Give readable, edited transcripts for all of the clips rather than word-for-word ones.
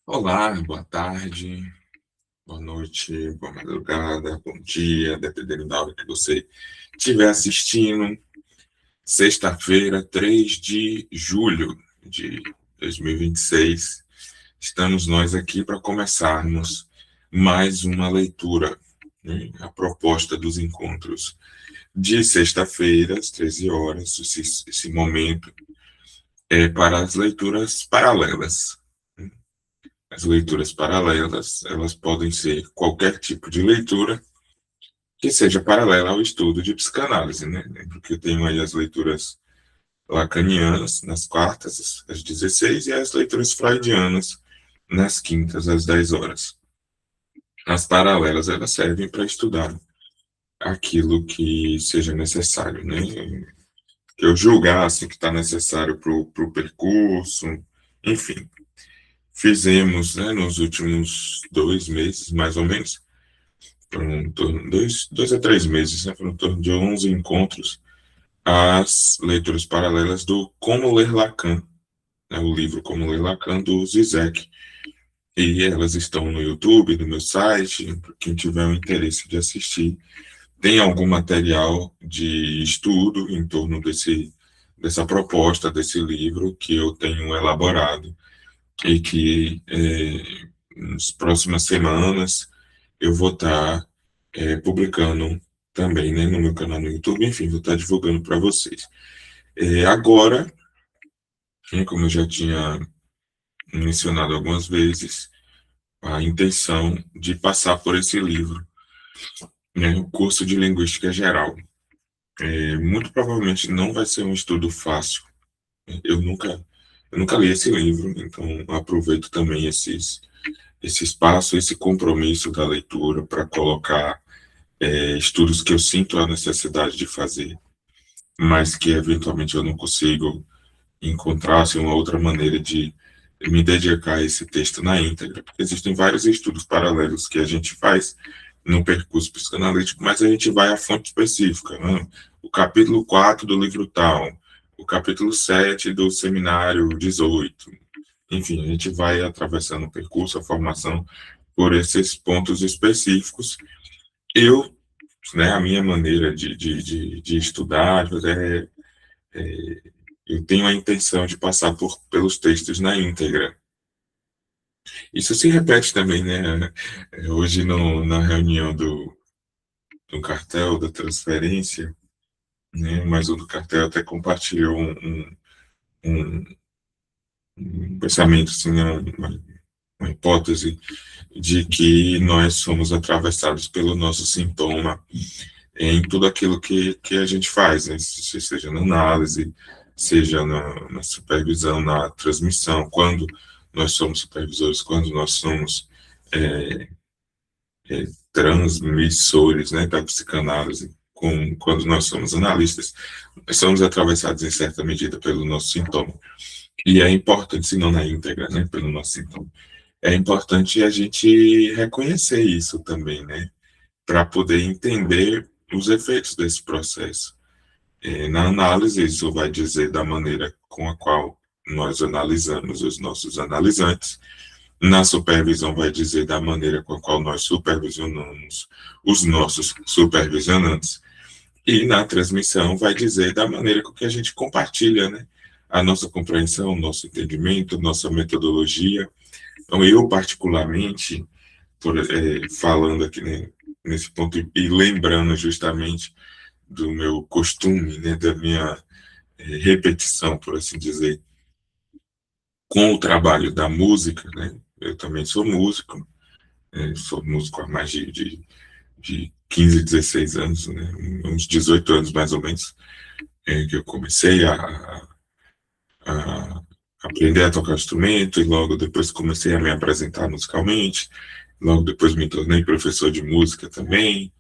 Olá, boa tarde, boa noite, boa madrugada, bom dia, dependendo da hora que você estiver assistindo. Sexta-feira, 3 de julho de 2026, estamos nós aqui para começarmos mais uma leitura, né? A proposta dos encontros de sexta-feira, às 13 horas, esse momento é para as leituras paralelas. As leituras paralelas, elas podem ser qualquer tipo de leitura que seja paralela ao estudo de psicanálise, né? Lembro que eu tenho aí as leituras lacanianas nas quartas, às 16, e as leituras freudianas nas quintas, às 10 horas. As paralelas, elas servem para estudar aquilo que seja necessário, né? Que eu julgasse que está necessário para o percurso, enfim. Fizemos, né, nos últimos 2 meses, mais ou menos, foram em torno de 2 a 3 meses, né, foram em torno de 11 encontros, as leituras paralelas do Como Ler Lacan, né, o livro Como Ler Lacan, do Zizek. E elas estão no YouTube, no meu site, para quem tiver o interesse de assistir. Tem algum material de estudo em torno dessa proposta, desse livro que eu tenho elaborado e que nas próximas semanas eu vou estar publicando também, né, no meu canal no YouTube, enfim, vou estar divulgando para vocês. Agora, né, como eu já tinha mencionado algumas vezes, a intenção de passar por esse livro, né, o curso de Linguística Geral. Muito provavelmente não vai ser um estudo fácil. Eu nunca li esse livro, então aproveito também esse espaço, esse compromisso da leitura para colocar estudos que eu sinto a necessidade de fazer, mas que eventualmente eu não consigo encontrar assim, uma outra maneira de me dedicar a esse texto na íntegra, porque existem vários estudos paralelos que a gente faz no percurso psicanalítico, mas a gente vai à fonte específica, né? O capítulo 4 do livro tal, o capítulo 7 do seminário 18, enfim, a gente vai atravessando o percurso, a formação, por esses pontos específicos. Eu, né, a minha maneira de estudar eu tenho a intenção de passar pelos textos na íntegra. Isso se repete também, né? Hoje na reunião do cartel da transferência, né? Mas o do cartel até compartilhou um, um pensamento, assim, né, uma hipótese de que nós somos atravessados pelo nosso sintoma em tudo aquilo que a gente faz, né? Seja na análise, seja na supervisão, na transmissão, quando nós somos supervisores, quando nós somos é, transmissores, né, da psicanálise, quando nós somos analistas, nós somos atravessados em certa medida pelo nosso sintoma. E é importante, se não na íntegra, né, pelo nosso sintoma. É importante a gente reconhecer isso também, né, para poder entender os efeitos desse processo. Na análise, isso vai dizer da maneira com a qual nós analisamos os nossos analisantes. Na supervisão, vai dizer da maneira com a qual nós supervisionamos os nossos supervisionantes. E na transmissão, vai dizer da maneira com que a gente compartilha, né, a nossa compreensão, nosso entendimento, nossa metodologia. Então, eu, particularmente, falando aqui, né, nesse ponto e lembrando justamente do meu costume, né, da minha repetição, por assim dizer, com o trabalho da música, né? Eu também sou músico há mais de 15, 16 anos, né? Uns 18 anos mais ou menos, que eu comecei a aprender a tocar instrumento e logo depois comecei a me apresentar musicalmente, logo depois me tornei professor de música também,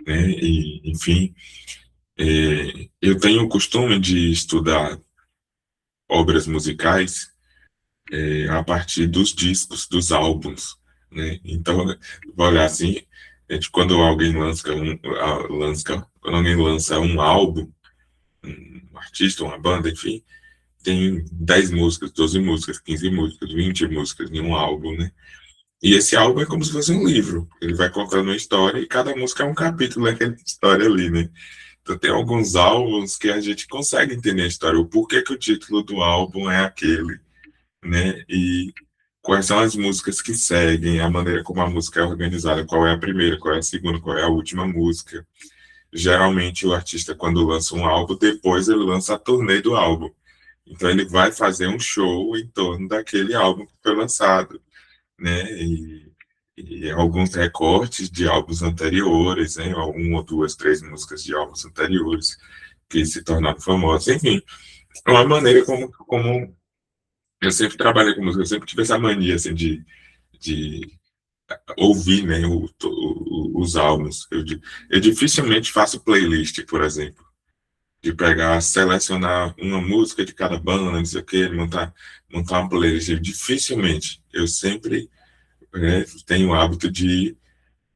né? E, enfim, eu tenho o costume de estudar obras musicais a partir dos discos, dos álbuns, né? Então, vou olhar assim, quando alguém quando alguém lança um álbum, um artista, uma banda, enfim, tem 10 músicas, 12 músicas, 15 músicas, 20 músicas em um álbum, né? E esse álbum é como se fosse um livro. Ele vai contando uma história e cada música é um capítulo daquela história ali, né? Então tem alguns álbuns que a gente consegue entender a história, o porquê que o título do álbum é aquele, né? E quais são as músicas que seguem, a maneira como a música é organizada, qual é a primeira, qual é a segunda, qual é a última música. Geralmente o artista, quando lança um álbum, depois ele lança a turnê do álbum. Então ele vai fazer um show em torno daquele álbum que foi lançado, né? E alguns recortes de álbuns anteriores, né? Um ou duas, três músicas de álbuns anteriores que se tornaram famosas. Enfim, é uma maneira como eu sempre trabalhei com música, eu sempre tive essa mania assim, de ouvir, né, os álbuns. Eu dificilmente faço playlist, por exemplo, de pegar, selecionar uma música de cada banda, não sei o quê, montar uma playlist. Dificilmente. Eu sempre tenho o hábito de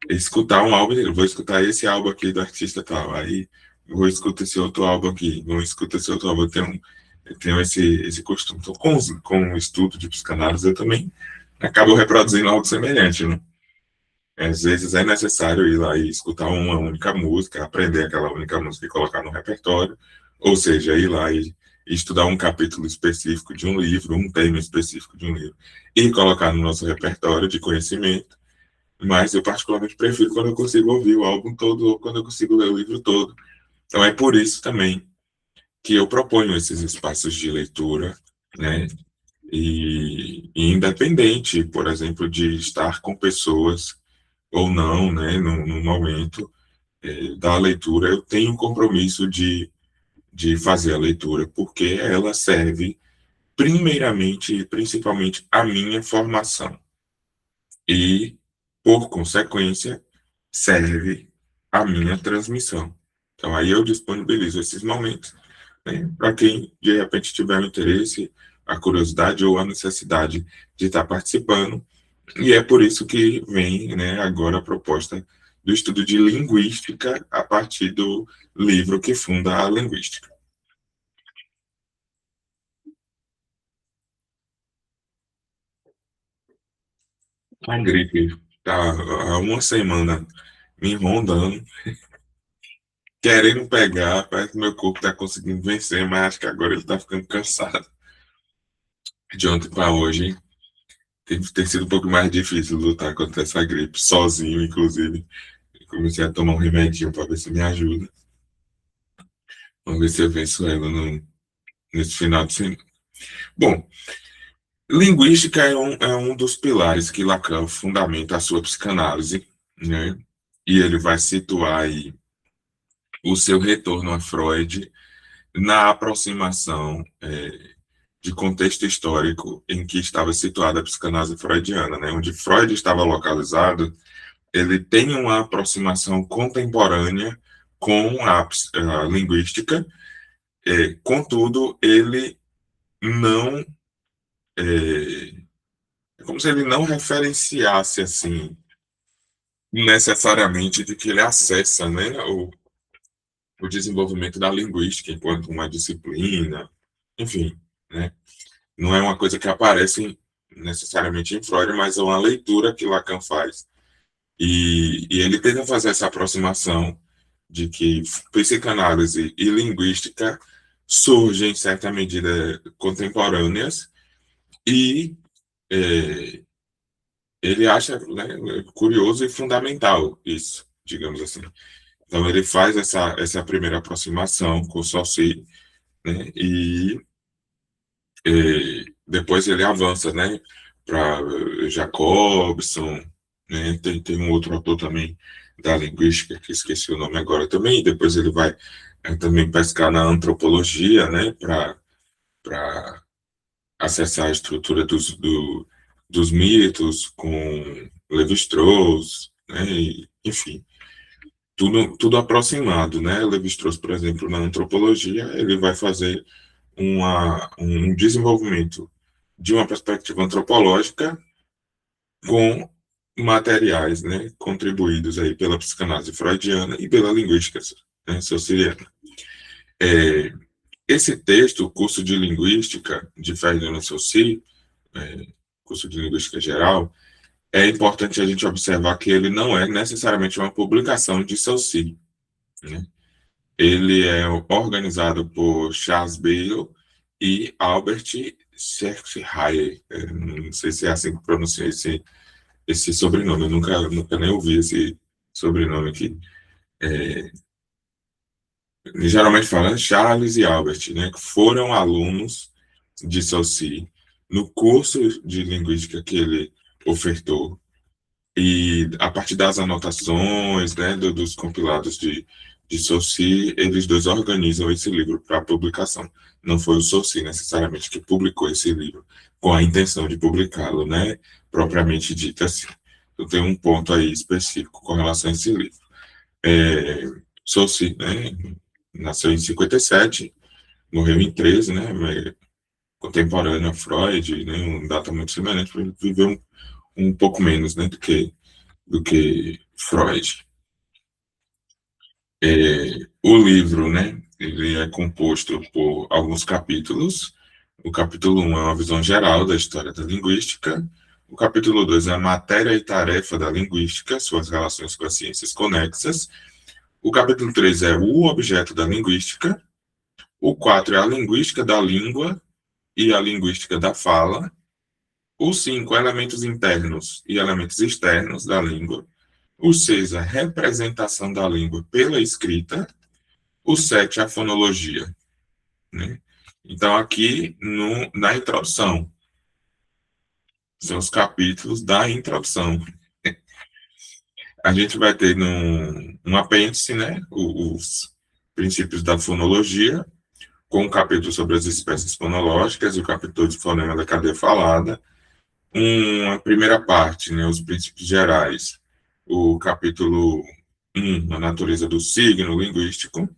escutar um álbum, vou escutar esse álbum aqui do artista tal, aí vou escutar esse outro álbum aqui, vou escutar esse outro álbum, eu tenho esse costume. Então, com o estudo de psicanálise, eu também acabo reproduzindo algo semelhante, né? Às vezes é necessário ir lá e escutar uma única música, aprender aquela única música e colocar no repertório, ou seja, ir lá e estudar um capítulo específico de um livro, um tema específico de um livro, e colocar no nosso repertório de conhecimento. Mas eu particularmente prefiro quando eu consigo ouvir o álbum todo ou quando eu consigo ler o livro todo. Então é por isso também que eu proponho esses espaços de leitura, né? E independente, por exemplo, de estar com pessoas ou não, né, no momento da leitura, eu tenho um compromisso de fazer a leitura, porque ela serve primeiramente e principalmente à minha formação. E, por consequência, serve à minha transmissão. Então, aí eu disponibilizo esses momentos, né, para quem, de repente, tiver o interesse, a curiosidade ou a necessidade de estar participando. E é por isso que vem, né, agora a proposta do estudo de linguística a partir do livro que funda a linguística. A gripe está há uma semana me rondando, querendo pegar, parece que meu corpo está conseguindo vencer, mas acho que agora ele está ficando cansado. De ontem para hoje tem sido um pouco mais difícil lutar contra essa gripe, sozinho, inclusive. Eu comecei a tomar um remedinho para ver se me ajuda. Vamos ver se eu venço ela nesse final de semana. Bom, linguística é um dos pilares que Lacan fundamenta a sua psicanálise, né? E ele vai situar aí o seu retorno a Freud na aproximação de contexto histórico em que estava situada a psicanálise freudiana, né? Onde Freud estava localizado, ele tem uma aproximação contemporânea com a linguística, contudo, ele não é como se ele não referenciasse assim necessariamente de que ele acessa, né, o desenvolvimento da linguística enquanto uma disciplina, enfim, né, não é uma coisa que aparece necessariamente em Freud, mas é uma leitura que Lacan faz. E ele tenta fazer essa aproximação de que psicanálise e linguística surgem, em certa medida, contemporâneas, e é, ele acha, né, curioso e fundamental isso, digamos assim. Então ele faz essa primeira aproximação com o Saussure, né, e depois ele avança, né, para Jacobson, né, tem um outro autor também da linguística, que esqueci o nome agora também, e depois ele vai também pescar na antropologia, né, para acessar a estrutura dos mitos com Levi-Strauss, né, enfim, tudo aproximado, né? Levi-Strauss, por exemplo, na antropologia, ele vai fazer um desenvolvimento de uma perspectiva antropológica com materiais, né, contribuídos aí pela psicanálise freudiana e pela linguística, né, saussuriana. Esse texto, o curso de Linguística de Ferdinand Saussure, curso de Linguística Geral, é importante a gente observar que ele não é necessariamente uma publicação de Saussure, né? Ele é organizado por Charles Bayle e Albert Schweitzer. Não sei se é assim que pronuncia esse sobrenome, eu nunca nem ouvi esse sobrenome aqui. Geralmente fala Charles e Albert, né, que foram alunos de Saussure no curso de linguística que ele ofertou. E a partir das anotações, né, dos compilados de Saussure, eles dois organizam esse livro para publicação. Não foi o Saussure necessariamente que publicou esse livro com a intenção de publicá-lo, né, propriamente dito assim. Então tem um ponto aí específico com relação a esse livro. Saussure, né, nasceu em 57, morreu em 13, né, contemporâneo a Freud, né, uma data muito semelhante, viveu um pouco menos, né, do que Freud. O livro, né, ele é composto por alguns capítulos. O capítulo 1 é uma visão geral da história da linguística. O capítulo 2 é a matéria e tarefa da linguística, suas relações com as ciências conexas. O capítulo 3 é o objeto da linguística. O 4 é a linguística da língua e a linguística da fala. O 5, elementos internos e elementos externos da língua. O 6, a representação da língua pela escrita. O 7, a fonologia. Né? Então, aqui na introdução, são os capítulos da introdução. A gente vai ter um apêndice, né, os princípios da fonologia, com um capítulo sobre as espécies fonológicas e o capítulo de fonema da cadeia falada. Uma primeira parte, né, os princípios gerais, o capítulo 1, a natureza do signo linguístico.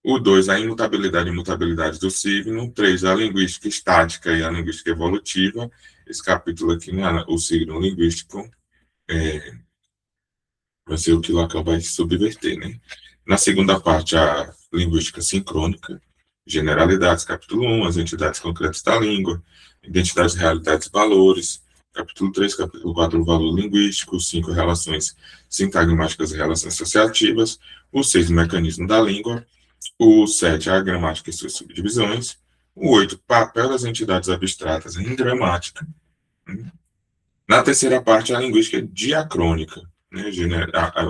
O 2, a imutabilidade e imutabilidade do signo. O 3, a linguística estática e a linguística evolutiva. Esse capítulo aqui, né, o signo linguístico, vai ser o que Lacan vai subverter, né? Na segunda parte, a linguística sincrônica, generalidades, capítulo 1, as entidades concretas da língua, identidades, realidades e valores. Capítulo 3, capítulo 4, o valor linguístico. O 5, relações sintagmáticas e relações associativas. O 6, o mecanismo da língua. O 7, a gramática e suas subdivisões. O 8, papel das entidades abstratas em gramática. Na terceira parte, a linguística diacrônica. Né?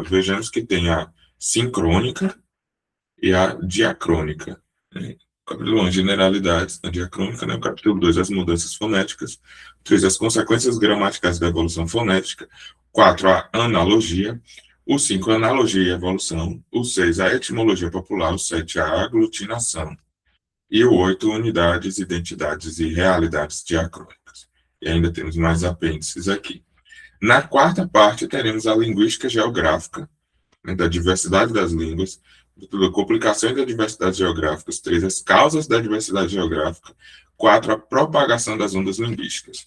Vejamos que tem a sincrônica e a diacrônica. Né? Capítulo 1, generalidades na diacrônica. Né? O capítulo 2, as mudanças fonéticas. 3, as consequências gramaticais da evolução fonética. 4, a analogia. O 5, a analogia e evolução. O 6, a etimologia popular. O 7, a aglutinação. E o 8, unidades, identidades e realidades diacrônicas. E ainda temos mais apêndices aqui. Na quarta parte, teremos a linguística geográfica, né, da diversidade das línguas, da complicações da diversidade geográfica. 3, as causas da diversidade geográfica. 4, a propagação das ondas linguísticas.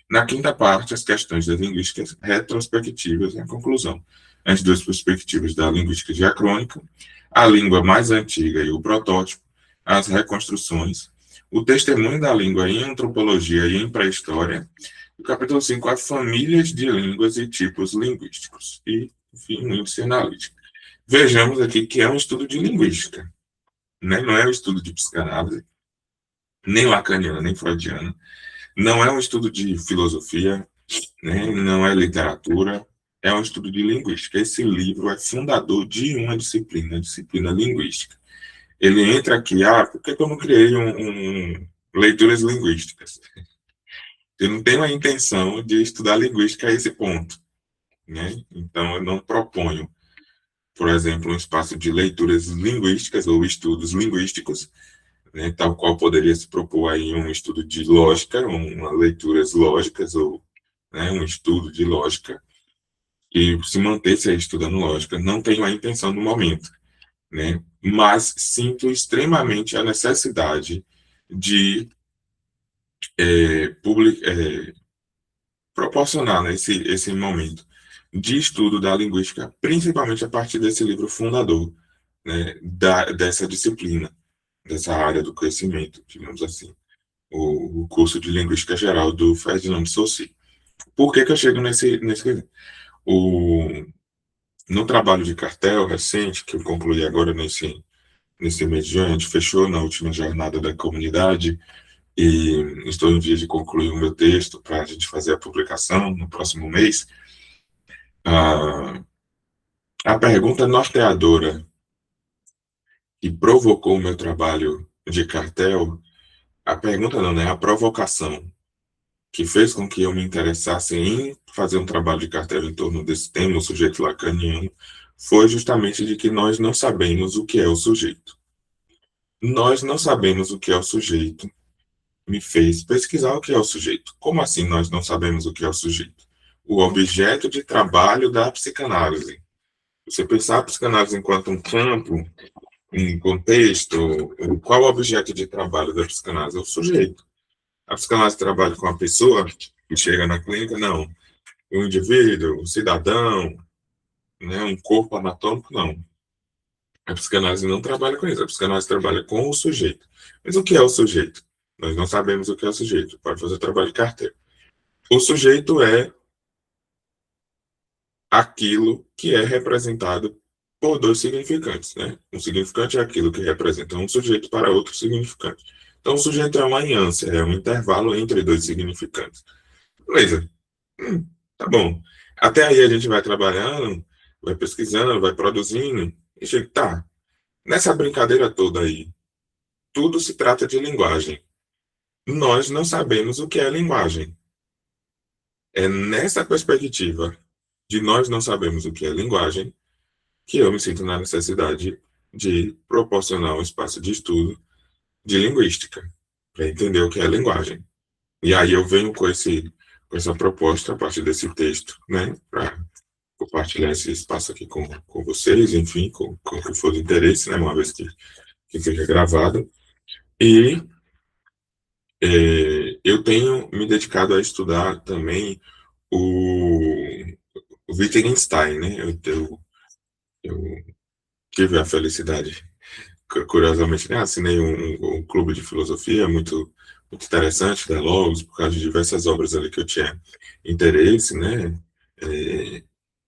Na quinta parte, as questões das linguísticas retrospectivas e a conclusão. As duas perspectivas da linguística diacrônica, a língua mais antiga e o protótipo, as reconstruções, o testemunho da língua em antropologia e em pré-história. O capítulo 5, as famílias de línguas e tipos linguísticos. E, enfim, o índice analítico. Vejamos aqui que é um estudo de linguística, né? Não é um estudo de psicanálise, nem lacaniana, nem freudiana. Não é um estudo de filosofia, né? Não é literatura, é um estudo de linguística. Esse livro é fundador de uma disciplina, a disciplina linguística. Ele entra aqui, por que eu não criei leituras linguísticas? Eu não tenho a intenção de estudar linguística a esse ponto, né? Então, eu não proponho, por exemplo, um espaço de leituras linguísticas ou estudos linguísticos, né, tal qual poderia se propor aí um estudo de lógica, leituras lógicas ou, né, um estudo de lógica, e se manter-se aí estudando lógica. Não tenho a intenção no momento, né? Mas sinto extremamente a necessidade de proporcionar, né, esse momento de estudo da linguística, principalmente a partir desse livro fundador, né, dessa disciplina, dessa área do conhecimento, digamos assim, o curso de Linguística Geral do Ferdinand Saussure. Por que que eu chego o, no trabalho de cartel recente, que eu concluí agora nesse mês de junho, a gente fechou na última jornada da comunidade e estou em vias de concluir o meu texto para a gente fazer a publicação no próximo mês. A, a pergunta norteadora que provocou o meu trabalho de cartel, a pergunta não, né? A provocação que fez com que eu me interessasse em fazer um trabalho de cartel em torno desse tema, o sujeito lacaniano, foi justamente de que nós não sabemos o que é o sujeito. Nós não sabemos o que é o sujeito. Me fez pesquisar o que é o sujeito. Como assim nós não sabemos o que é o sujeito? O objeto de trabalho da psicanálise. Você pensar a psicanálise enquanto um campo, um contexto, qual é o objeto de trabalho da psicanálise? É o sujeito. A psicanálise trabalha com a pessoa que chega na clínica? Não. O indivíduo, o cidadão, né, um corpo anatômico? Não. A psicanálise não trabalha com isso. A psicanálise trabalha com o sujeito. Mas o que é o sujeito? Nós não sabemos o que é o sujeito. Pode fazer trabalho de carteira. O sujeito é aquilo que é representado por dois significantes, né? Um significante é aquilo que representa um sujeito para outro significante. Então, o sujeito é uma aliança, é um intervalo entre dois significantes. Beleza. Tá bom. Até aí a gente vai trabalhando, vai pesquisando, vai produzindo, e chega, tá. Nessa brincadeira toda aí, tudo se trata de linguagem. Nós não sabemos o que é linguagem. É nessa perspectiva de nós não sabemos o que é linguagem que eu me sinto na necessidade de proporcionar um espaço de estudo de linguística, para entender o que é linguagem. E aí eu venho com essa proposta a partir desse texto, né, para compartilhar esse espaço aqui com vocês, enfim, com o que for de interesse, né, uma vez que seja gravado. E eu tenho me dedicado a estudar também o, o Wittgenstein, né, eu tive a felicidade, curiosamente, né, assinei um clube de filosofia muito interessante da Logos, por causa de diversas obras ali que eu tinha interesse, né, é,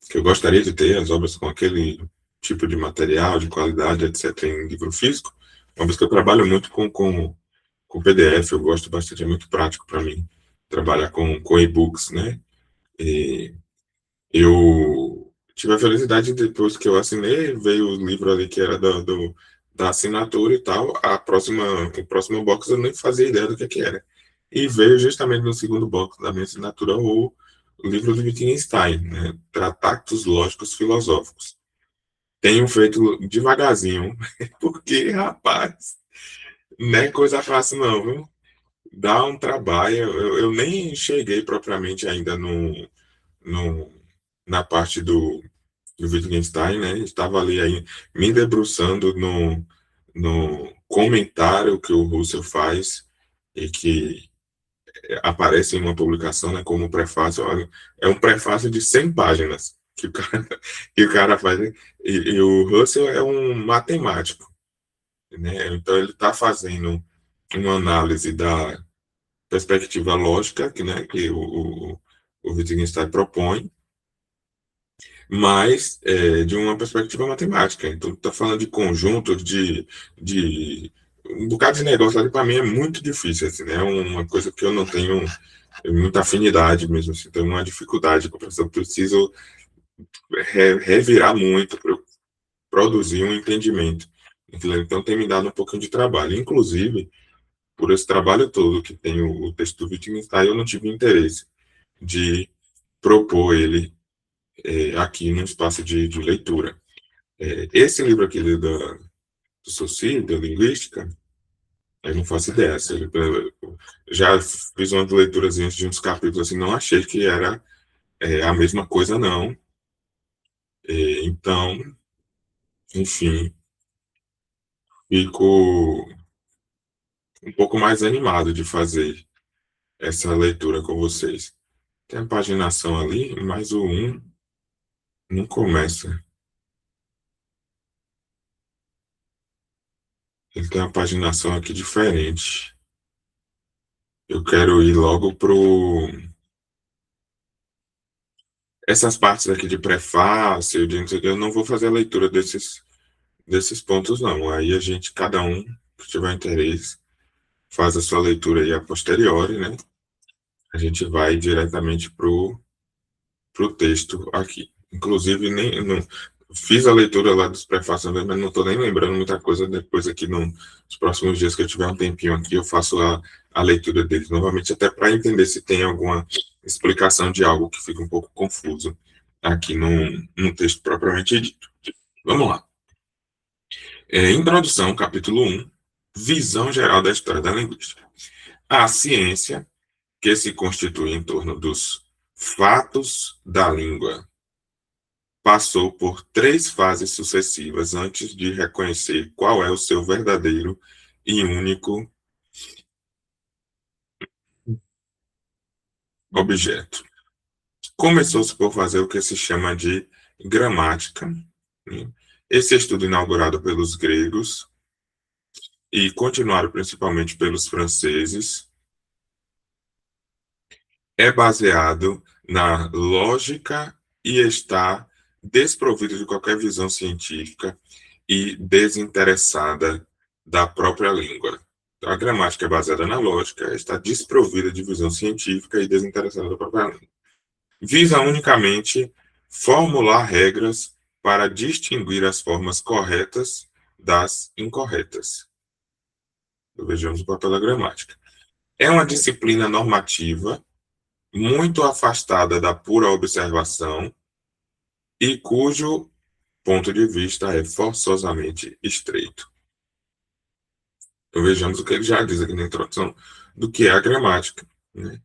que eu gostaria de ter, as obras com aquele tipo de material, de qualidade, etc., em livro físico, uma vez que eu trabalho muito com PDF, eu gosto bastante, é muito prático para mim trabalhar com e-books, né, e eu tive a felicidade, depois que eu assinei, veio o livro ali que era da assinatura e tal. O próximo box eu nem fazia ideia do que era. E veio justamente no segundo box da minha assinatura o livro do Wittgenstein, né? Tratados Lógicos Filosóficos. Tenho feito devagarzinho, porque, rapaz, não é coisa fácil não, viu? Dá um trabalho. Eu nem cheguei propriamente ainda no, na parte do Wittgenstein, né? Estava ali aí, me debruçando no comentário que o Russell faz e que aparece em uma publicação, né, como prefácio. Olha, é um prefácio de 100 páginas que o cara faz. Né? E o Russell é um matemático, né? Então ele está fazendo uma análise da perspectiva lógica que o Wittgenstein propõe, mas de uma perspectiva matemática. Então, está falando de conjunto, de um bocado de negócio ali, para mim é muito difícil, assim, né? É uma coisa que eu não tenho muita afinidade mesmo, assim, tenho uma dificuldade, eu preciso revirar muito para produzir um entendimento. Então, tem me dado um pouquinho de trabalho. Inclusive, por esse trabalho todo que tem o texto do Wittgenstein, eu não tive interesse de propor ele aqui no espaço de leitura. Esse livro aqui do Saussure, da linguística, eu não faço ideia. Já fiz umas leituras de uns capítulos assim, não achei que era a mesma coisa, não. Então, enfim, fico um pouco mais animado de fazer essa leitura com vocês. Tem a paginação ali, mas o um não começa. Ele tem uma paginação aqui diferente. Eu quero ir logo pro essas partes aqui de prefácio, de não sei o quê, eu não vou fazer a leitura desses pontos, não. Aí a gente, cada um que tiver interesse, faz a sua leitura aí a posteriori, né? A gente vai diretamente pro texto aqui. Inclusive, nem não, fiz a leitura lá dos prefácios, mas não estou nem lembrando muita coisa. Depois, aqui nos próximos dias que eu tiver um tempinho aqui, eu faço a leitura deles novamente, até para entender se tem alguma explicação de algo que fica um pouco confuso aqui no texto propriamente dito. Vamos lá. Introdução, capítulo 1, visão geral da história da linguística. A ciência, que se constitui em torno dos fatos da língua, passou por 3 fases sucessivas antes de reconhecer qual é o seu verdadeiro e único objeto. Começou-se por fazer o que se chama de gramática, né? Esse estudo, inaugurado pelos gregos e continuado principalmente pelos franceses, é baseado na lógica e está desprovido de qualquer visão científica e desinteressada da própria língua. Então, a gramática é baseada na lógica, está desprovida de visão científica e desinteressada da própria língua. Visa unicamente formular regras para distinguir as formas corretas das incorretas. Então, vejamos o papel da gramática. É uma disciplina normativa muito afastada da pura observação e cujo ponto de vista é forçosamente estreito. Então vejamos o que ele já diz aqui na introdução do que é a gramática, né?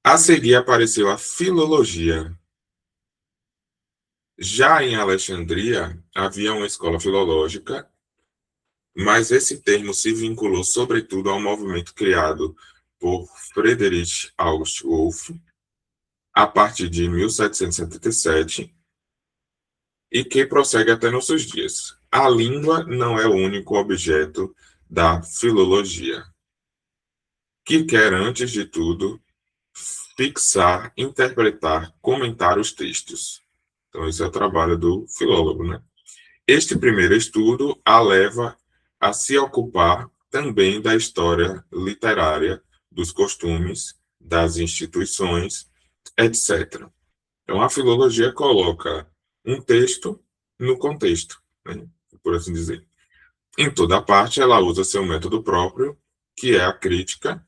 A seguir apareceu a filologia. Já em Alexandria havia uma escola filológica, mas esse termo se vinculou sobretudo ao movimento criado por Friedrich August Wolff a partir de 1777 e que prossegue até nossos dias. A língua não é o único objeto da filologia, que quer, antes de tudo, fixar, interpretar, comentar os textos. Então, esse é o trabalho do filólogo, né? Este primeiro estudo a leva a se ocupar também da história literária, dos costumes, das instituições, etc. Então, a filologia coloca um texto no contexto, né, por assim dizer. Em toda parte, ela usa seu método próprio, que é a crítica.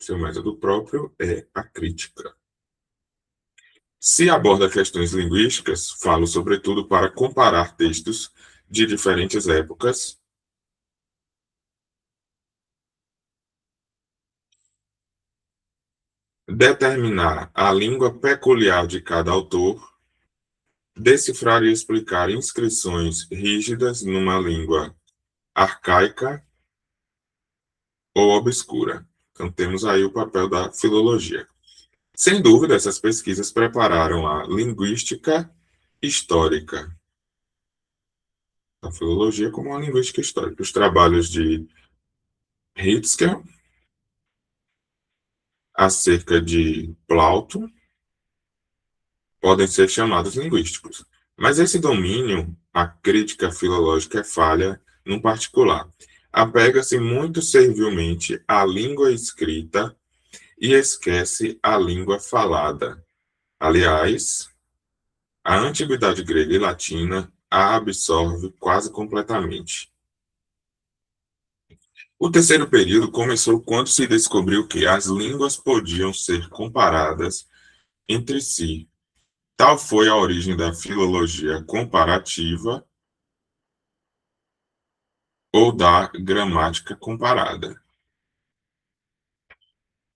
Seu método próprio é a crítica. Se aborda questões linguísticas, falo sobretudo para comparar textos de diferentes épocas, determinar a língua peculiar de cada autor, decifrar e explicar inscrições rígidas numa língua arcaica ou obscura. Então, temos aí o papel da filologia. Sem dúvida, essas pesquisas prepararam a linguística histórica. A filologia como uma linguística histórica. Os trabalhos de Hitzker acerca de Plauto podem ser chamados linguísticos. Mas esse domínio, a crítica filológica, é falha num particular. Apega-se muito servilmente à língua escrita e esquece a língua falada. Aliás, a antiguidade grega e latina a absorve quase completamente. O terceiro período começou quando se descobriu que as línguas podiam ser comparadas entre si. Tal foi a origem da filologia comparativa ou da gramática comparada.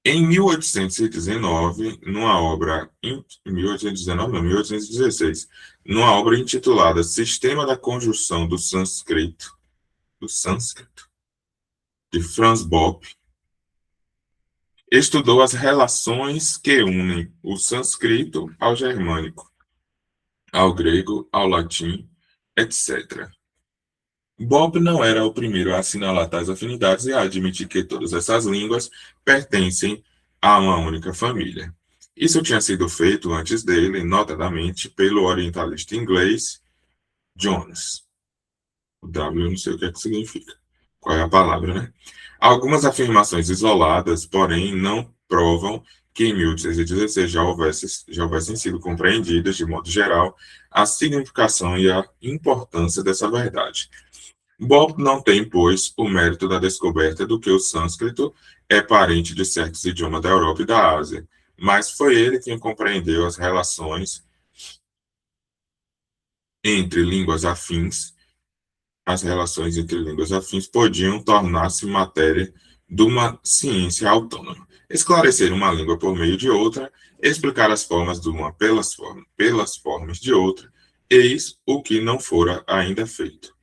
Em 1819, numa obra, em 1819, não, 1816, numa obra intitulada Sistema da Conjunção do sânscrito, de Franz Bopp, estudou as relações que unem o sânscrito ao germânico, ao grego, ao latim, etc. Bob não era o primeiro a assinalar tais afinidades e a admitir que todas essas línguas pertencem a uma única família. Isso tinha sido feito antes dele, notadamente, pelo orientalista inglês Jones. O W eu não sei o que é que significa. Qual é a palavra, né? Algumas afirmações isoladas, porém, não provam que em 1816 já houvessem sido compreendidas, de modo geral, a significação e a importância dessa verdade. Bob não tem, pois, o mérito da descoberta do que o sânscrito é parente de certos idiomas da Europa e da Ásia, mas foi ele quem compreendeu entre línguas afins as relações entre línguas afins podiam tornar-se matéria de uma ciência autônoma. Esclarecer uma língua por meio de outra, explicar as formas de uma pelas formas de outra, eis o que não fora ainda feito.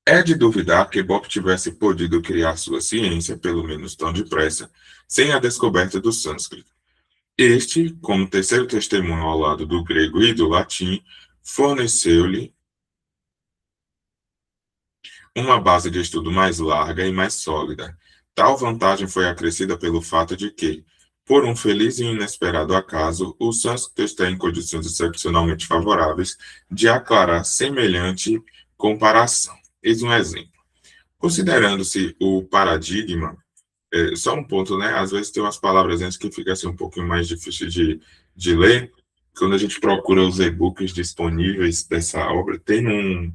É de duvidar que Bob tivesse podido criar sua ciência, pelo menos tão depressa, sem a descoberta do sânscrito. Este, como terceiro testemunho ao lado do grego e do latim, forneceu-lhe uma base de estudo mais larga e mais sólida. Tal vantagem foi acrescida pelo fato de que, por um feliz e inesperado acaso, o sânscrito está em condições excepcionalmente favoráveis de aclarar semelhante comparação. Eis um exemplo. Considerando-se o paradigma, só um ponto, né? Às vezes tem umas palavras antes que fica assim um pouquinho mais difícil de ler. Quando a gente procura os e-books disponíveis dessa obra, tem um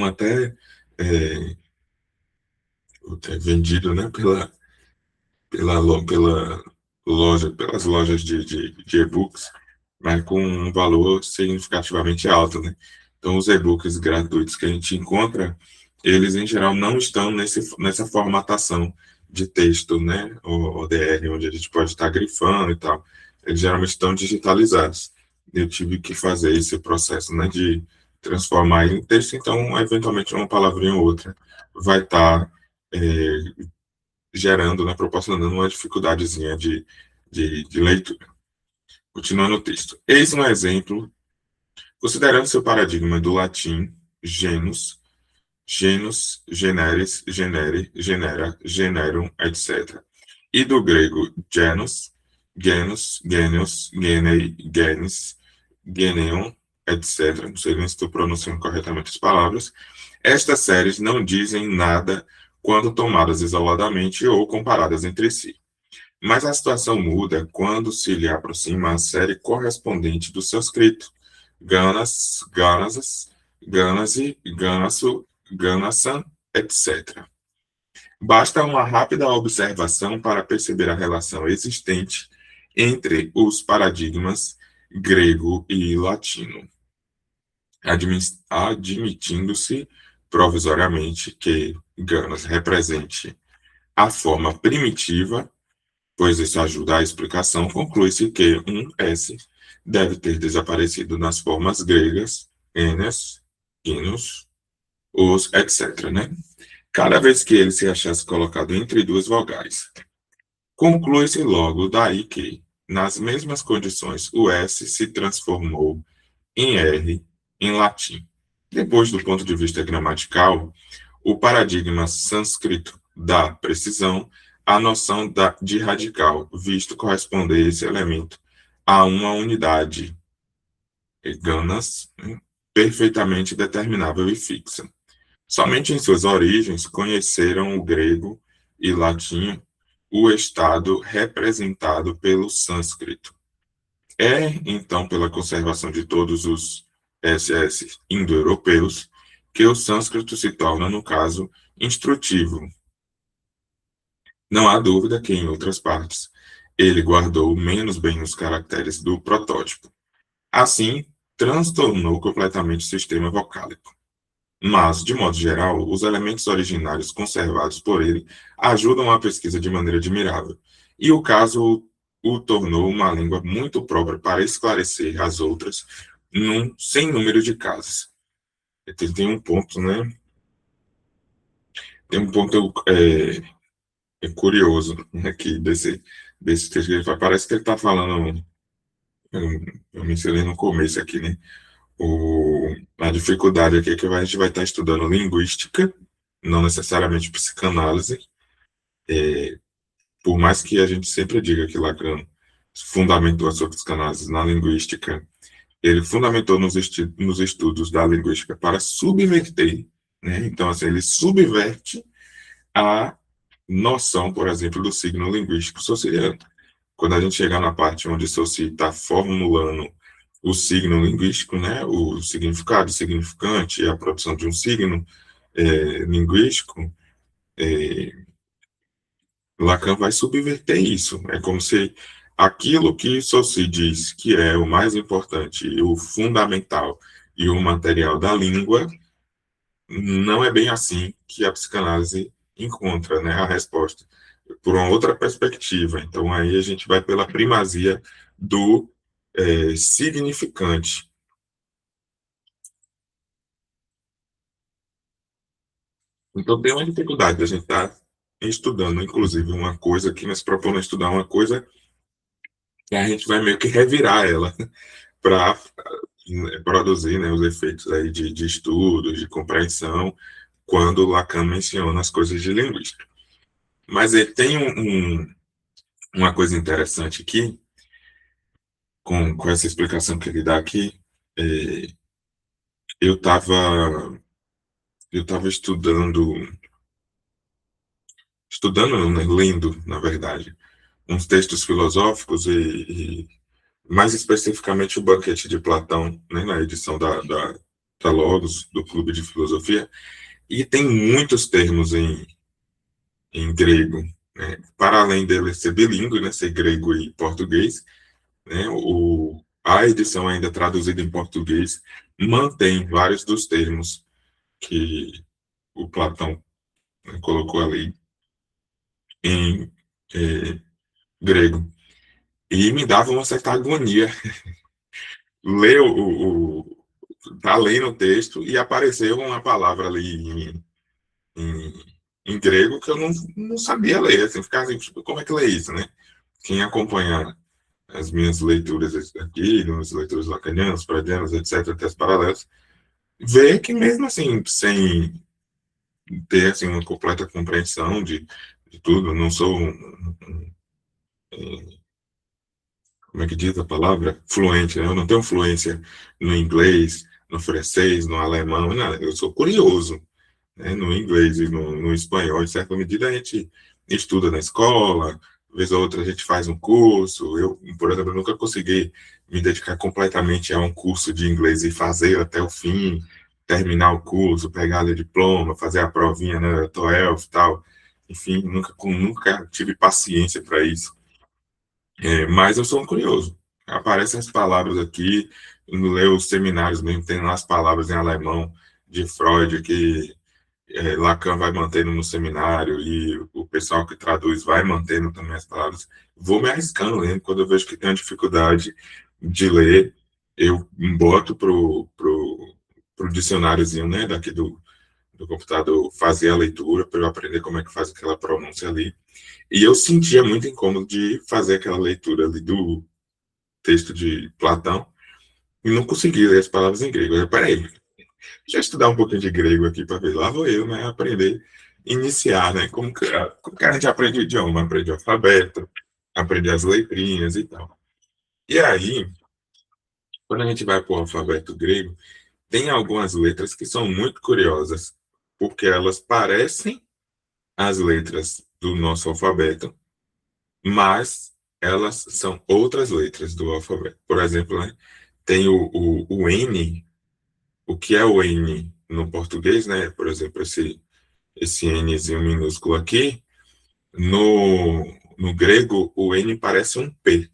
é, até vendido, né, pela loja, pelas lojas de e-books, mas com um valor significativamente alto, né? Então, os e-books gratuitos que a gente encontra, eles em geral não estão nessa formatação de texto, né, o ODR, onde a gente pode estar grifando e tal. Eles geralmente estão digitalizados. Eu tive que fazer esse processo, né, de transformar em texto, então, eventualmente, uma palavrinha ou outra vai estar gerando, né, proporcionando uma dificuldadezinha de leitura. Continuando o texto. Eis um exemplo, considerando seu paradigma do latim genus, generis, genere, genera, generum, etc. E do grego genus, genius, genei, genis, geneon, etc. Não sei nem se estou pronunciando corretamente as palavras. Estas séries não dizem nada quando tomadas isoladamente ou comparadas entre si. Mas a situação muda quando se lhe aproxima a série correspondente do sânscrito, Ganas, Ganasas, Ganasi, Ganasu, Ganasan, etc. Basta uma rápida observação para perceber a relação existente entre os paradigmas grego e latino, admitindo-se provisoriamente que Ganas represente a forma primitiva, pois isso ajuda à explicação, conclui-se que um S deve ter desaparecido nas formas gregas, enes, inos, os, etc., né? Cada vez que ele se achasse colocado entre duas vogais. Conclui-se logo daí que, nas mesmas condições, o S se transformou em R em latim. Depois, do ponto de vista gramatical, o paradigma sânscrito dá precisão à noção de radical, visto corresponder esse elemento a uma unidade, ganas, né, perfeitamente determinável e fixa. Somente em suas origens conheceram o grego e latim o estado representado pelo sânscrito. É, então, pela conservação de todos os SS indo-europeus que o sânscrito se torna, no caso, instrutivo. Não há dúvida que, em outras partes, ele guardou menos bem os caracteres do protótipo. Assim, transtornou completamente o sistema vocálico. Mas, de modo geral, os elementos originários conservados por ele ajudam a pesquisa de maneira admirável, e o caso o tornou uma língua muito própria para esclarecer as outras num sem número de casos. Tem um ponto, né? Tem um ponto curioso aqui desse texto. Parece que ele está falando eu mencionei no começo aqui, né? A dificuldade aqui é que a gente vai estar estudando linguística, não necessariamente psicanálise, por mais que a gente sempre diga que Lacan fundamentou a sua psicanálise na linguística, ele fundamentou nos estudos da linguística para subverter, né? Então, assim, ele subverte a noção, por exemplo, do signo linguístico socialiano. Quando a gente chegar na parte onde Saussure está formulando o signo linguístico, né, o significado, o significante, a produção de um signo linguístico, é, Lacan vai subverter isso. É como se aquilo que Saussure diz que é o mais importante, o fundamental e o material da língua, não é bem assim que a psicanálise encontra, né, a resposta, por uma outra perspectiva. Então, aí a gente vai pela primazia do significante. Então, tem uma dificuldade da gente estar estudando, inclusive, uma coisa que nós propomos estudar uma coisa que a gente vai meio que revirar ela para produzir, né, os efeitos aí de estudos, de compreensão, quando Lacan menciona as coisas de linguística. Mas ele tem uma coisa interessante aqui, com essa explicação que ele dá aqui. É, eu estava eu tava estudando, não, né, lendo, na verdade, uns textos filosóficos e mais especificamente o Banquete de Platão, né, na edição da Logos, do Clube de Filosofia, e tem muitos termos em grego, né, para além dele ser bilíngue, né, ser grego e português, né, a edição ainda traduzida em português mantém vários dos termos que o Platão, né, colocou ali em grego. E me dava uma certa agonia ler tá lendo o texto e apareceu uma palavra ali em, em grego que eu não sabia ler, assim, ficava assim, tipo, como é que lê isso, né? Quem acompanha as minhas leituras aqui, nas leituras lacanianas, freudianas, etc., até as paralelas, vê que mesmo assim, sem ter assim, uma completa compreensão de tudo, não sou como é que diz a palavra? Fluente, né? Eu não tenho fluência no inglês, no francês, no alemão, nada. Eu sou curioso, né? No inglês e no espanhol. Em certa medida, a gente estuda na escola, vez ou outra a gente faz um curso. Eu, por exemplo, nunca consegui me dedicar completamente a um curso de inglês e fazer até o fim, terminar o curso, pegar o diploma, fazer a provinha, né, TOEFL e tal. Enfim, nunca tive paciência para isso. Mas eu sou um curioso. Aparecem as palavras aqui, no ler os seminários mesmo, tem lá as palavras em alemão de Freud que Lacan vai mantendo no seminário e o pessoal que traduz vai mantendo também as palavras. Vou me arriscando lendo, quando eu vejo que tenho dificuldade de ler, eu boto pro dicionáriozinho, né, daqui do computador, fazer a leitura para eu aprender como é que faz aquela pronúncia ali. E eu sentia muito incômodo de fazer aquela leitura ali do texto de Platão e não conseguia ler as palavras em grego. Eu, peraí, deixa eu estudar um pouquinho de grego aqui para ver. Lá vou eu, né, aprender, iniciar, né, como que a gente aprende o idioma, aprende o alfabeto, aprende as letrinhas e tal. E aí, quando a gente vai para o alfabeto grego, tem algumas letras que são muito curiosas, porque elas parecem as letras do nosso alfabeto, mas elas são outras letras do alfabeto. Por exemplo, né, tem o N, o que é o N no português, né? Por exemplo, esse Nzinho minúsculo aqui, no grego, o N parece um P.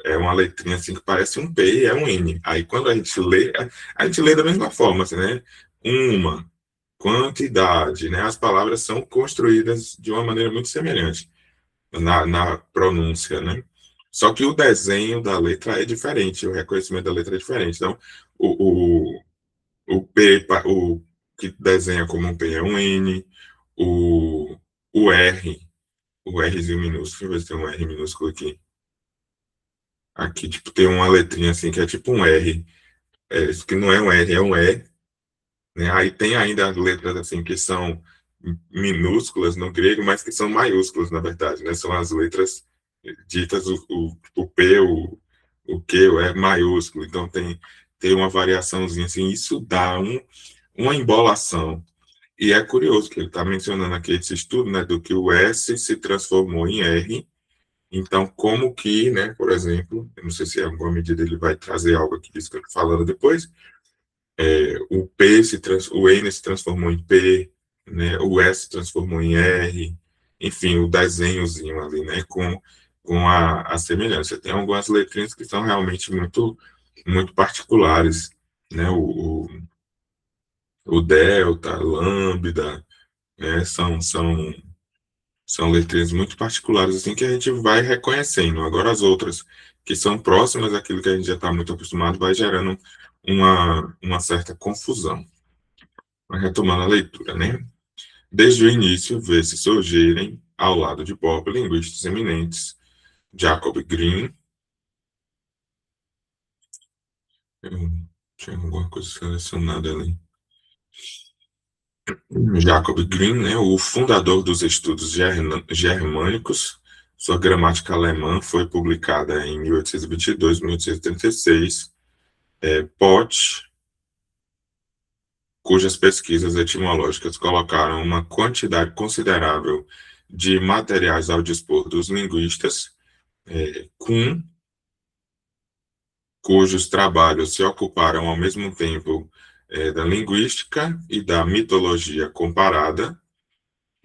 É uma letrinha assim que parece um P e é um N. Aí quando a gente lê da mesma forma, assim, né? Uma, quantidade, né? As palavras são construídas de uma maneira muito semelhante na pronúncia, né? Só que o desenho da letra é diferente, o reconhecimento da letra é diferente. Então, o, o P, o que desenha como um P é um N, o, o R, o Rzinho minúsculo, deixa eu ver se tem um R minúsculo aqui. Aqui, tipo, tem uma letrinha assim que é tipo um R. Isso que não é um R, é um E, né? Aí tem ainda as letras assim que são minúsculas no grego, mas que são maiúsculas, na verdade, né? São as letras ditas o P, o Q, o E maiúsculo. Então tem uma variaçãozinha assim, isso dá uma embolação. E é curioso que ele está mencionando aqui esse estudo, né, do que o S se transformou em R. Então, como que, né, por exemplo, eu não sei se em alguma medida ele vai trazer algo aqui disso que eu estou falando depois, o N se transformou em P, né, o S se transformou em R, enfim, o desenhozinho ali, né, com a semelhança. Tem algumas letrinhas que são realmente muito particulares, né, o delta, lambda, né, são letrinhas muito particulares, assim, que a gente vai reconhecendo. Agora, as outras que são próximas àquilo que a gente já está muito acostumado, vai gerando uma certa confusão. Mas retomando a leitura, né? Desde o início, vê-se surgirem, ao lado de Bob, linguistas eminentes, Jacob Grimm, eu tinha alguma coisa selecionada ali, Jacob Grimm, né, o fundador dos estudos germânicos, sua gramática alemã foi publicada em 1822, 1836, Pott, cujas pesquisas etimológicas colocaram uma quantidade considerável de materiais ao dispor dos linguistas, Kuhn, cujos trabalhos se ocuparam ao mesmo tempo da linguística e da mitologia comparada,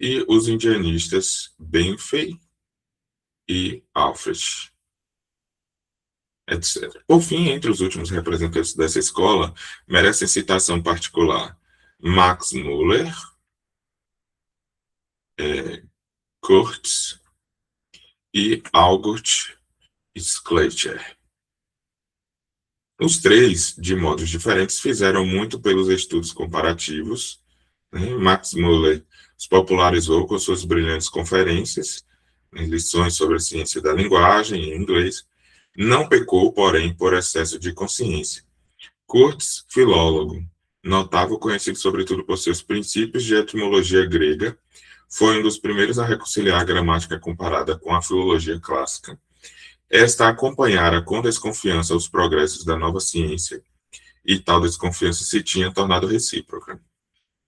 e os indianistas Benfey e Alfred, etc. Por fim, entre os últimos representantes dessa escola, merecem citação particular Max Muller, Kurtz e August Schleicher. Os três, de modos diferentes, fizeram muito pelos estudos comparativos, né? Max Muller os popularizou com suas brilhantes conferências, lições sobre a ciência da linguagem em inglês. Não pecou, porém, por excesso de consciência. Kurtz, filólogo, notável, conhecido sobretudo por seus princípios de etimologia grega, foi um dos primeiros a reconciliar a gramática comparada com a filologia clássica. Esta acompanhara com desconfiança os progressos da nova ciência, e tal desconfiança se tinha tornado recíproca.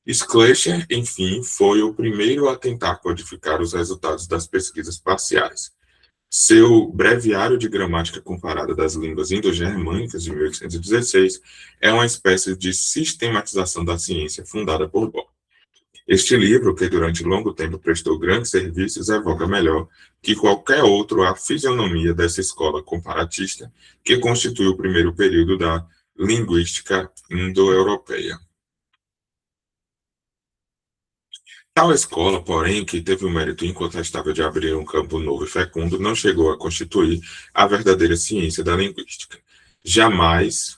Schleicher, enfim, foi o primeiro a tentar codificar os resultados das pesquisas parciais. Seu Breviário de Gramática Comparada das Línguas Indo-Germânicas, de 1816, é uma espécie de sistematização da ciência fundada por Bohr. Este livro, que durante longo tempo prestou grandes serviços, evoca melhor que qualquer outro a fisionomia dessa escola comparatista que constitui o primeiro período da linguística indo-europeia. Tal escola, porém, que teve o mérito incontestável de abrir um campo novo e fecundo, não chegou a constituir a verdadeira ciência da linguística. Jamais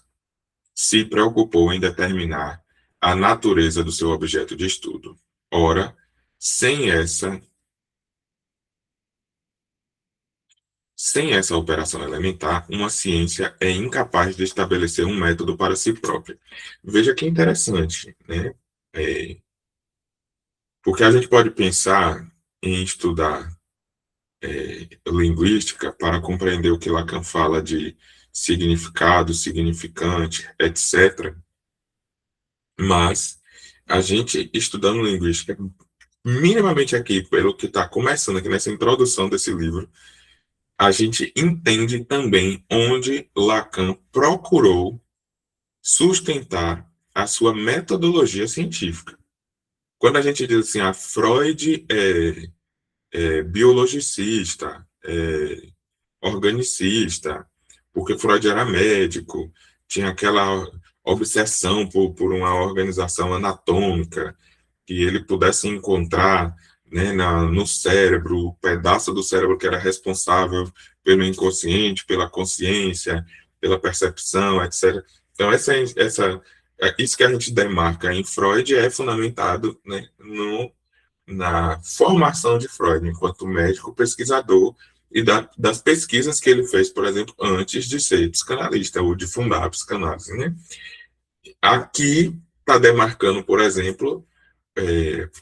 se preocupou em determinar a natureza do seu objeto de estudo. Ora, sem essa operação elementar, uma ciência é incapaz de estabelecer um método para si própria. Veja que interessante, né? Porque a gente pode pensar em estudar linguística para compreender o que Lacan fala de significado, significante, etc. Mas a gente, estudando linguística, minimamente aqui, pelo que está começando aqui nessa introdução desse livro, a gente entende também onde Lacan procurou sustentar a sua metodologia científica. Quando a gente diz assim, Freud é biologicista, organicista, porque Freud era médico, tinha aquela obsessão por uma organização anatômica, que ele pudesse encontrar, né, no cérebro, o pedaço do cérebro que era responsável pelo inconsciente, pela consciência, pela percepção, etc. Então, isso que a gente demarca em Freud é fundamentado, né, na formação de Freud, enquanto médico pesquisador e das pesquisas que ele fez, por exemplo, antes de ser psicanalista ou de fundar a psicanálise, né? Aqui está demarcando, por exemplo,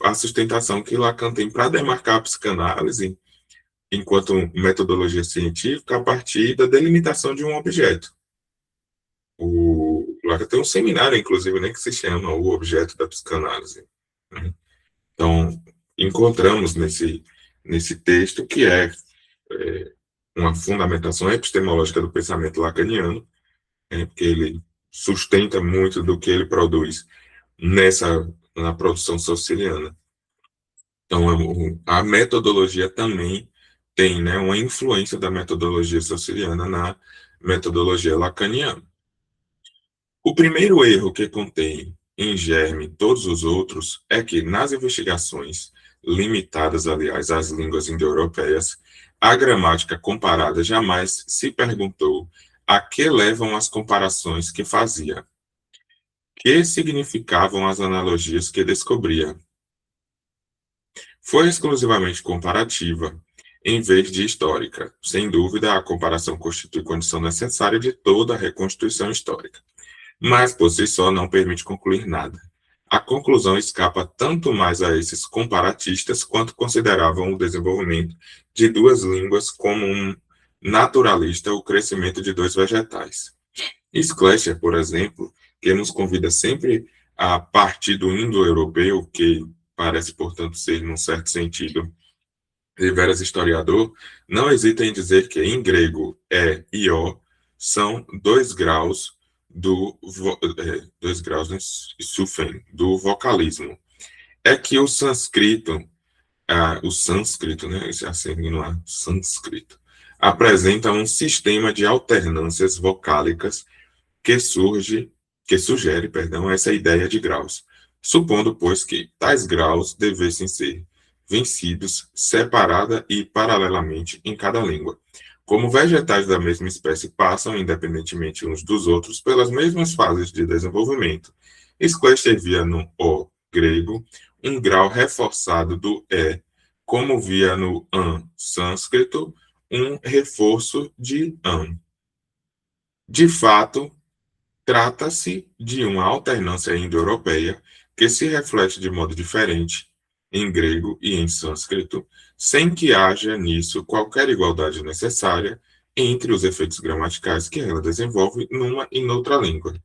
a sustentação que Lacan tem para demarcar a psicanálise enquanto metodologia científica a partir da delimitação de um objeto. O Lacan tem um seminário, inclusive, né, que se chama O Objeto da Psicanálise. Né? Então, encontramos nesse texto que uma fundamentação epistemológica do pensamento lacaniano, porque ele sustenta muito do que ele produz na produção socialiana. Então, a metodologia também tem, né, uma influência da metodologia socialiana na metodologia lacaniana. O primeiro erro que contém em germe todos os outros é que, nas investigações, limitadas, aliás, às línguas indo-europeias, a gramática comparada jamais se perguntou a que levam as comparações que fazia, que significavam as analogias que descobria. Foi exclusivamente comparativa, em vez de histórica. Sem dúvida, a comparação constitui condição necessária de toda a reconstituição histórica, mas por si só não permite concluir nada. A conclusão escapa tanto mais a esses comparatistas quanto consideravam o desenvolvimento de duas línguas como um naturalista o crescimento de dois vegetais. Schlecher, por exemplo, que nos convida sempre a partir do indo-europeu, que parece, portanto, ser, num certo sentido, deveras historiador, não hesita em dizer que, em grego, e o são 2 graus do 2 graus do vocalismo. É que o sânscrito, né, assim, não é sânscrito, apresenta um sistema de alternâncias vocálicas que sugere, essa ideia de graus, supondo, pois, que tais graus devessem ser vencidos separada e paralelamente em cada língua. Como vegetais da mesma espécie passam, independentemente uns dos outros, pelas mesmas fases de desenvolvimento, Schlechter via no O grego um grau reforçado do como via no an sânscrito um reforço de an. De fato, trata-se de uma alternância indo-europeia que se reflete de modo diferente em grego e em sânscrito, sem que haja nisso qualquer igualdade necessária entre os efeitos gramaticais que ela desenvolve numa e noutra língua.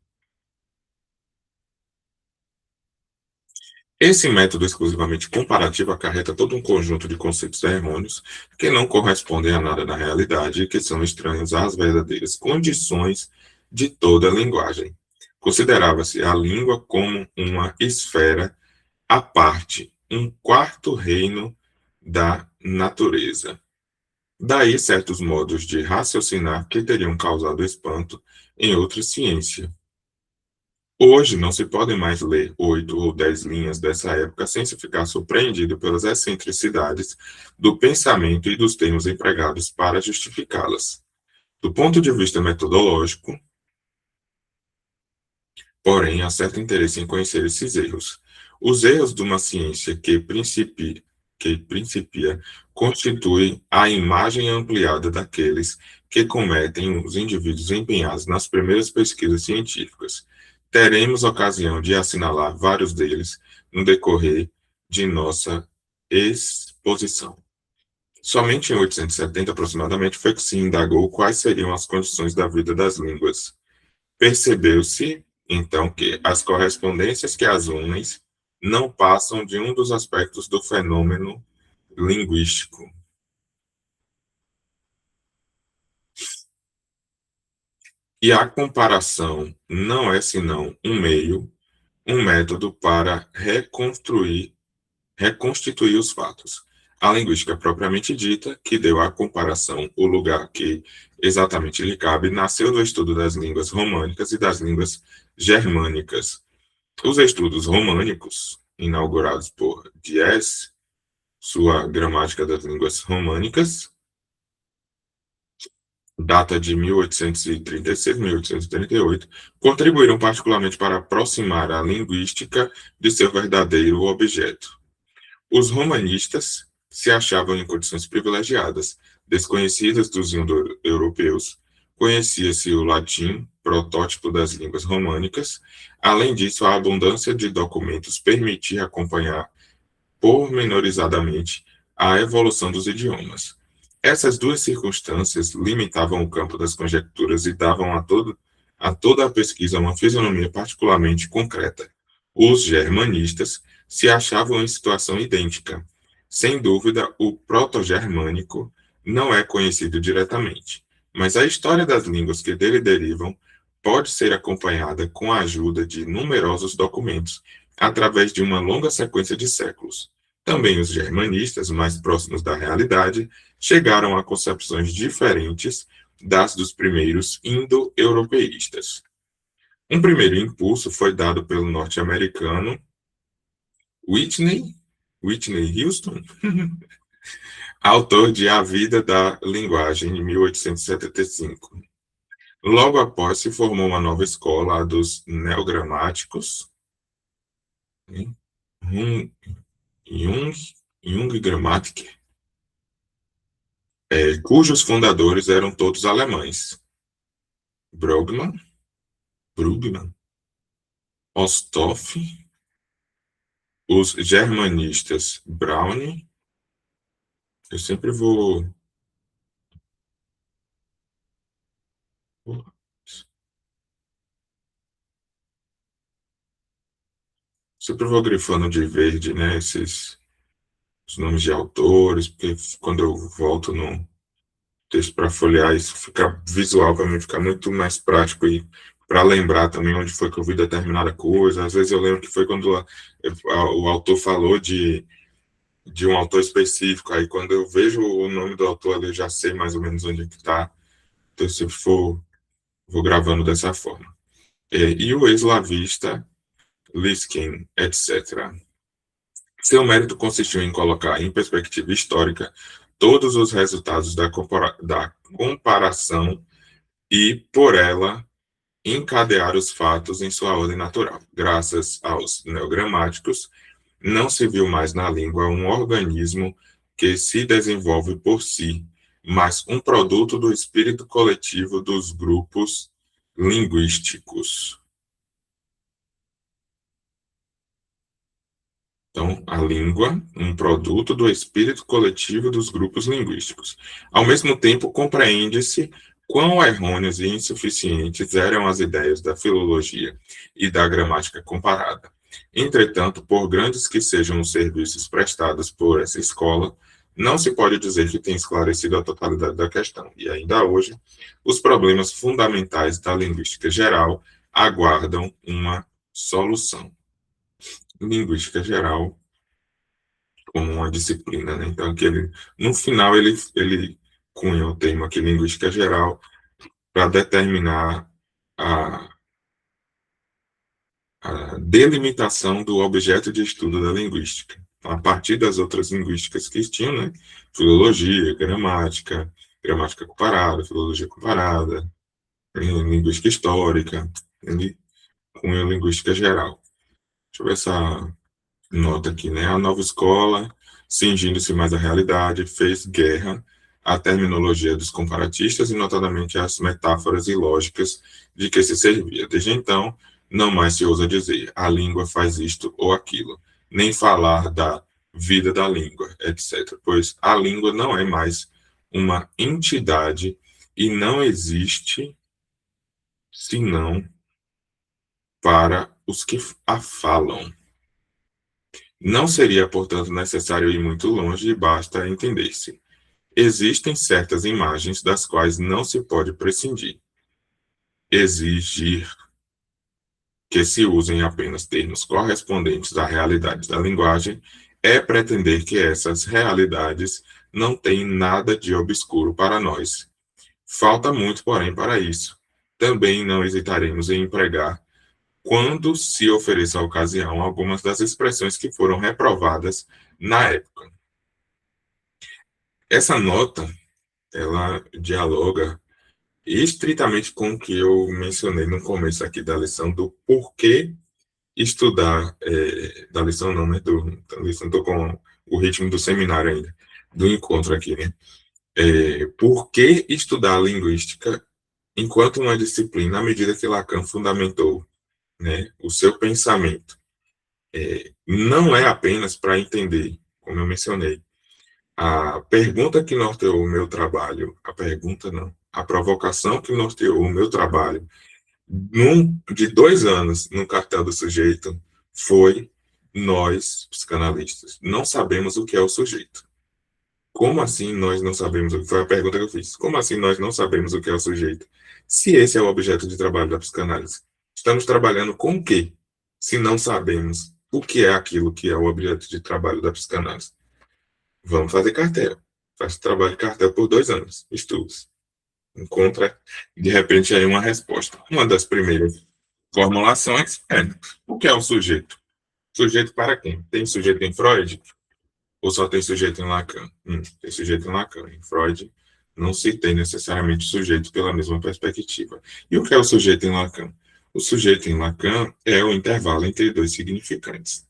Esse método exclusivamente comparativo acarreta todo um conjunto de conceitos errôneos que não correspondem a nada na realidade e que são estranhos às verdadeiras condições de toda a linguagem. Considerava-se a língua como uma esfera à parte, um quarto reino da natureza. Daí certos modos de raciocinar que teriam causado espanto em outra ciência. Hoje não se podem mais ler 8 ou 10 linhas dessa época sem se ficar surpreendido pelas excentricidades do pensamento e dos termos empregados para justificá-las. Do ponto de vista metodológico, porém, há certo interesse em conhecer esses erros. Os erros de uma ciência que principia constituem a imagem ampliada daqueles que cometem os indivíduos empenhados nas primeiras pesquisas científicas. Teremos ocasião de assinalar vários deles no decorrer de nossa exposição. Somente em 870, aproximadamente, foi que se indagou quais seriam as condições da vida das línguas. Percebeu-se, então, que as correspondências que as unem não passam de um dos aspectos do fenômeno linguístico. E a comparação não é senão um método para reconstituir os fatos. A linguística propriamente dita, que deu à comparação o lugar que exatamente lhe cabe, nasceu do estudo das línguas românicas e das línguas germânicas. Os estudos românicos, inaugurados por Diez, sua Gramática das Línguas Românicas, data de 1836, 1838, contribuíram particularmente para aproximar a linguística de seu verdadeiro objeto. Os romanistas se achavam em condições privilegiadas, desconhecidas dos indo-europeus, conhecia-se o latim, protótipo das línguas românicas. Além disso, a abundância de documentos permitia acompanhar pormenorizadamente a evolução dos idiomas. Essas duas circunstâncias limitavam o campo das conjecturas e davam a toda a pesquisa uma fisionomia particularmente concreta. Os germanistas se achavam em situação idêntica. Sem dúvida, o proto-germânico não é conhecido diretamente, mas a história das línguas que dele derivam pode ser acompanhada com a ajuda de numerosos documentos, através de uma longa sequência de séculos. Também os germanistas, mais próximos da realidade, chegaram a concepções diferentes das dos primeiros indo-europeístas. Um primeiro impulso foi dado pelo norte-americano Whitney Houston, autor de A Vida da Linguagem, em 1875. Logo após, se formou uma nova escola, a dos neogramáticos, Jung Grammatik, cujos fundadores eram todos alemães. Brugmann, Osthoff, os germanistas Braun, eu sempre vou grifando de verde, né, os nomes de autores, porque quando eu volto no texto para folhear, isso fica visual para mim, fica muito mais prático e para lembrar também onde foi que eu vi determinada coisa. Às vezes eu lembro que foi quando o autor falou de um autor específico, aí quando eu vejo o nome do autor ali, eu já sei mais ou menos onde é que está, então eu sempre vou gravando dessa forma. E o eslavista, Liskin, etc. Seu mérito consistiu em colocar em perspectiva histórica todos os resultados da comparação e, por ela, encadear os fatos em sua ordem natural. Graças aos neogramáticos, não se viu mais na língua um organismo que se desenvolve por si, mas um produto do espírito coletivo dos grupos linguísticos. Então, a língua, um produto do espírito coletivo dos grupos linguísticos. Ao mesmo tempo, compreende-se quão errôneas e insuficientes eram as ideias da filologia e da gramática comparada. Entretanto, por grandes que sejam os serviços prestados por essa escola, não se pode dizer que tem esclarecido a totalidade da questão. E ainda hoje, os problemas fundamentais da linguística geral aguardam uma solução. Linguística geral como uma disciplina, né? Então, no final, ele cunha o termo aqui, linguística geral, para determinar a, a delimitação do objeto de estudo da linguística. Então, a partir das outras linguísticas que tinham, né? Filologia, gramática comparada, filologia comparada, linguística histórica, ele cunha linguística geral. Deixa eu ver essa nota aqui, né? A nova escola, cingindo-se mais à realidade, fez guerra à terminologia dos comparatistas e, notadamente, às metáforas e lógicas de que se servia. Desde então, não mais se ousa dizer a língua faz isto ou aquilo, nem falar da vida da língua, etc., pois a língua não é mais uma entidade e não existe senão para os que a falam. Não seria, portanto, necessário ir muito longe e basta entender-se. Existem certas imagens das quais não se pode prescindir. Exigir que se usem apenas termos correspondentes à realidade da linguagem é pretender que essas realidades não têm nada de obscuro para nós. Falta muito, porém, para isso. Também não hesitaremos em empregar, quando se ofereça a ocasião, algumas das expressões que foram reprovadas na época. Essa nota, ela dialoga estritamente com o que eu mencionei no começo aqui da lição, do porquê estudar, da lição não, né, da lição, estou com o ritmo do seminário ainda, do encontro aqui, né, Por que estudar linguística enquanto uma disciplina, à medida que Lacan fundamentou, né, o seu pensamento? Não é apenas para entender, como eu mencionei. A pergunta que norteou o meu trabalho, a pergunta não, a provocação que norteou o meu trabalho, de 2 anos no cartel do sujeito, foi: nós, psicanalistas, não sabemos o que é o sujeito. Como assim nós não sabemos o que foi a pergunta que eu fiz? Como assim nós não sabemos o que é o sujeito? Se esse é o objeto de trabalho da psicanálise, estamos trabalhando com o quê? Se não sabemos o que é aquilo que é o objeto de trabalho da psicanálise. Vamos fazer cartel. Faz trabalho de cartel por 2 anos, estudos. Encontra, de repente, aí uma resposta. Uma das primeiras formulações é: o que é o sujeito? Sujeito para quem? Tem sujeito em Freud? Ou só tem sujeito em Lacan? Tem sujeito em Lacan. Em Freud, não se tem necessariamente sujeito pela mesma perspectiva. E o que é o sujeito em Lacan? O sujeito em Lacan é o intervalo entre dois significantes.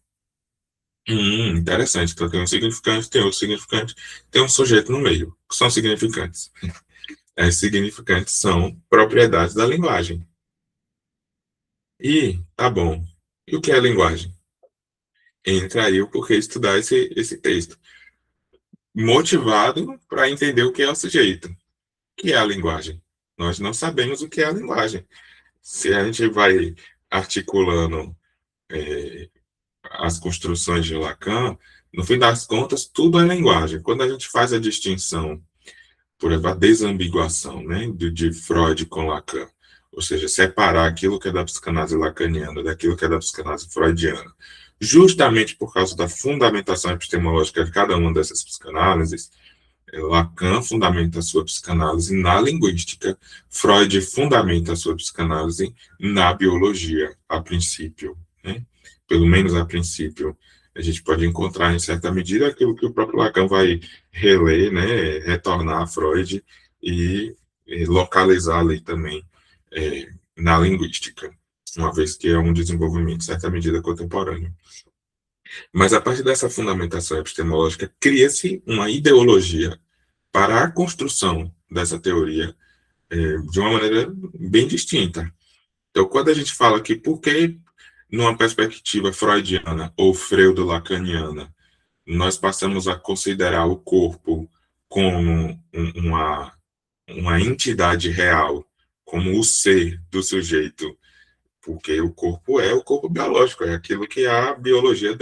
Interessante. Então, tem um significante, tem outro significante, tem um sujeito no meio, que são significantes. Significantes são propriedades da linguagem. E, tá bom, e o que é a linguagem? Entra aí o porquê estudar esse texto. Motivado para entender o que é o sujeito, que é a linguagem. Nós não sabemos o que é a linguagem. Se a gente vai articulando as construções de Lacan, no fim das contas, tudo é linguagem. Quando a gente faz a distinção, por exemplo, a desambiguação, né, de Freud com Lacan, ou seja, separar aquilo que é da psicanálise lacaniana daquilo que é da psicanálise freudiana, justamente por causa da fundamentação epistemológica de cada uma dessas psicanálises. Lacan fundamenta a sua psicanálise na linguística, Freud fundamenta a sua psicanálise na biologia, a princípio, né? Pelo menos a princípio. A gente pode encontrar, em certa medida, aquilo que o próprio Lacan vai reler, né? Retornar a Freud e localizar ali também na linguística, uma vez que é um desenvolvimento, em certa medida, contemporâneo. Mas, a partir dessa fundamentação epistemológica, cria-se uma ideologia para a construção dessa teoria de uma maneira bem distinta. Então, quando a gente fala que por que, numa perspectiva freudiana ou freudo-lacaniana, nós passamos a considerar o corpo como uma entidade real, como o ser do sujeito, porque o corpo é o corpo biológico, é aquilo que a biologia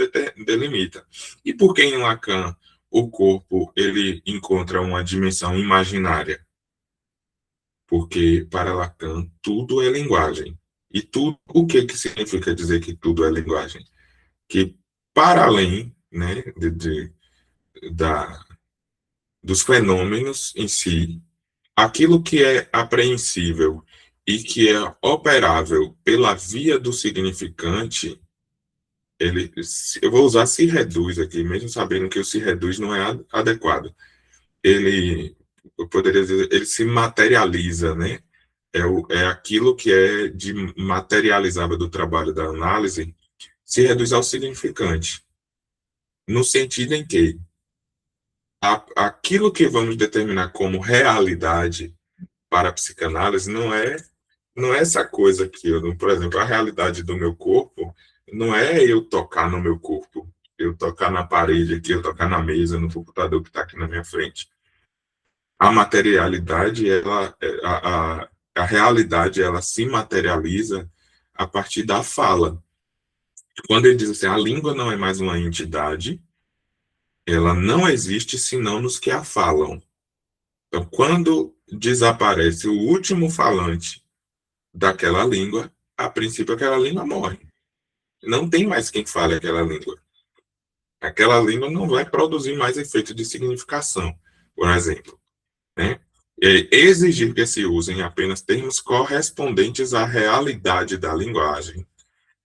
delimita. E por que em Lacan o corpo ele encontra uma dimensão imaginária? Porque para Lacan tudo é linguagem. E tudo, o que significa dizer que tudo é linguagem? Que para além, né, da, dos fenômenos em si, aquilo que é apreensível e que é operável pela via do significante, eu vou usar se reduz aqui, mesmo sabendo que o se reduz não é adequado. Eu poderia dizer, ele se materializa, né? É aquilo que é de materializável do trabalho da análise, se reduz ao significante, no sentido em que aquilo que vamos determinar como realidade para a psicanálise não é essa coisa aqui, por exemplo, a realidade do meu corpo não é eu tocar no meu corpo, eu tocar na parede aqui, eu tocar na mesa, no computador que está aqui na minha frente. A materialidade, a realidade, ela se materializa a partir da fala. Quando ele diz assim, a língua não é mais uma entidade, ela não existe senão nos que a falam. Então, quando desaparece o último falante daquela língua, a princípio aquela língua morre. Não tem mais quem fale aquela língua. Aquela língua não vai produzir mais efeito de significação, por exemplo, né? Exigir que se usem apenas termos correspondentes à realidade da linguagem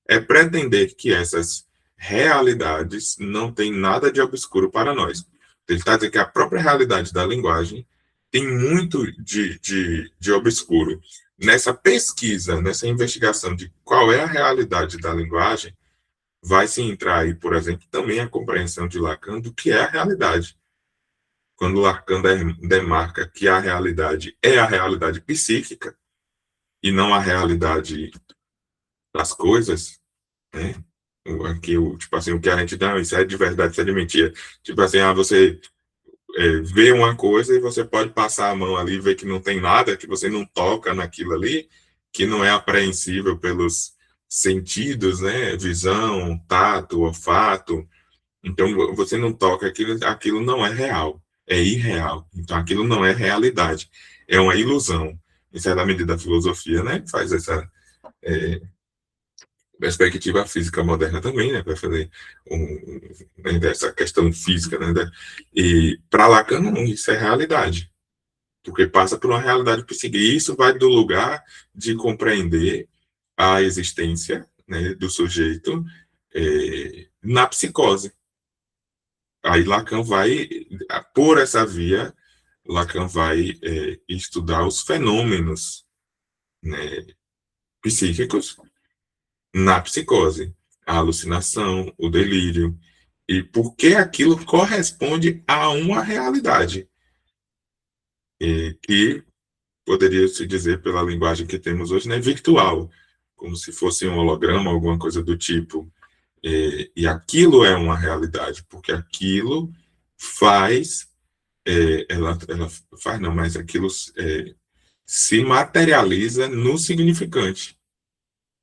é pretender que essas realidades não têm nada de obscuro para nós. Ele está dizendo que a própria realidade da linguagem tem muito de obscuro. Nessa pesquisa, nessa investigação de qual é a realidade da linguagem, vai se entrar aí, por exemplo, também a compreensão de Lacan do que é a realidade. quando Lacan demarca que a realidade é a realidade psíquica e não a realidade das coisas, né? Aqui, tipo assim, o que a gente dá, isso é de verdade, isso é de mentira. Tipo assim, você vê uma coisa e você pode passar a mão ali e ver que não tem nada, que você não toca naquilo ali, que não é apreensível pelos sentidos, né? Visão, tato, olfato. Então, você não toca aquilo, aquilo não é real, é irreal. Então, aquilo não é realidade, é uma ilusão. Isso é da medida da filosofia, né? Que faz essa perspectiva física moderna também, né? Para fazer né, dessa questão física, né? E para Lacan, não, isso é realidade, porque passa por uma realidade psíquica. E isso vai do lugar de compreender a existência, né, do sujeito na psicose. Aí Lacan vai, por essa via, Lacan vai estudar os fenômenos, né, psíquicos na psicose, a alucinação, o delírio, e por que aquilo corresponde a uma realidade, que poderia se dizer, pela linguagem que temos hoje, né, virtual, como se fosse um holograma, alguma coisa do tipo. E aquilo é uma realidade, porque aquilo faz ela faz não, mas aquilo se materializa no significante,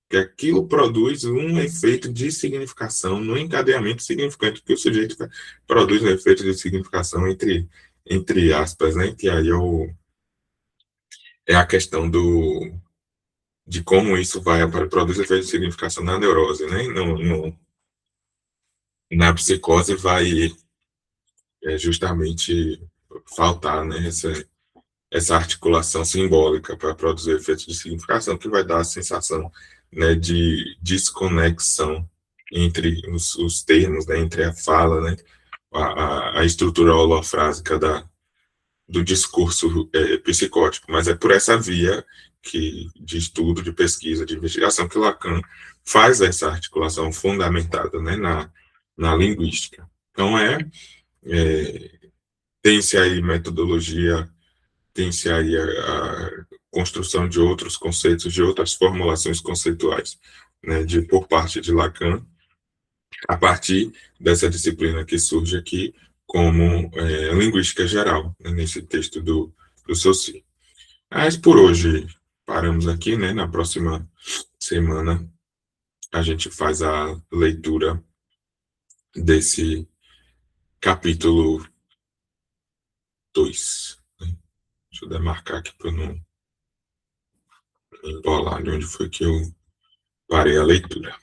que aquilo produz um efeito de significação no encadeamento significante, que o sujeito produz um efeito de significação entre aspas, né, que aí é a questão de como isso vai produzir efeito de significação na neurose, né, na psicose vai justamente faltar, né, essa articulação simbólica para produzir efeitos de significação, que vai dar a sensação, né, de desconexão entre os termos, né, entre a fala, né, a estrutura holofrásica do discurso psicótico. Mas é por essa via de estudo, de pesquisa, de investigação, que Lacan faz essa articulação fundamentada, né, na linguística. Então, tem-se aí metodologia, tem-se aí a construção de outros conceitos, de outras formulações conceituais, né, por parte de Lacan, a partir dessa disciplina que surge aqui como linguística geral, né, nesse texto do Saussure. Mas por hoje paramos aqui, né? Na próxima semana a gente faz a leitura desse capítulo 2. Né? Deixa eu demarcar aqui para não embolar de onde foi que eu parei a leitura.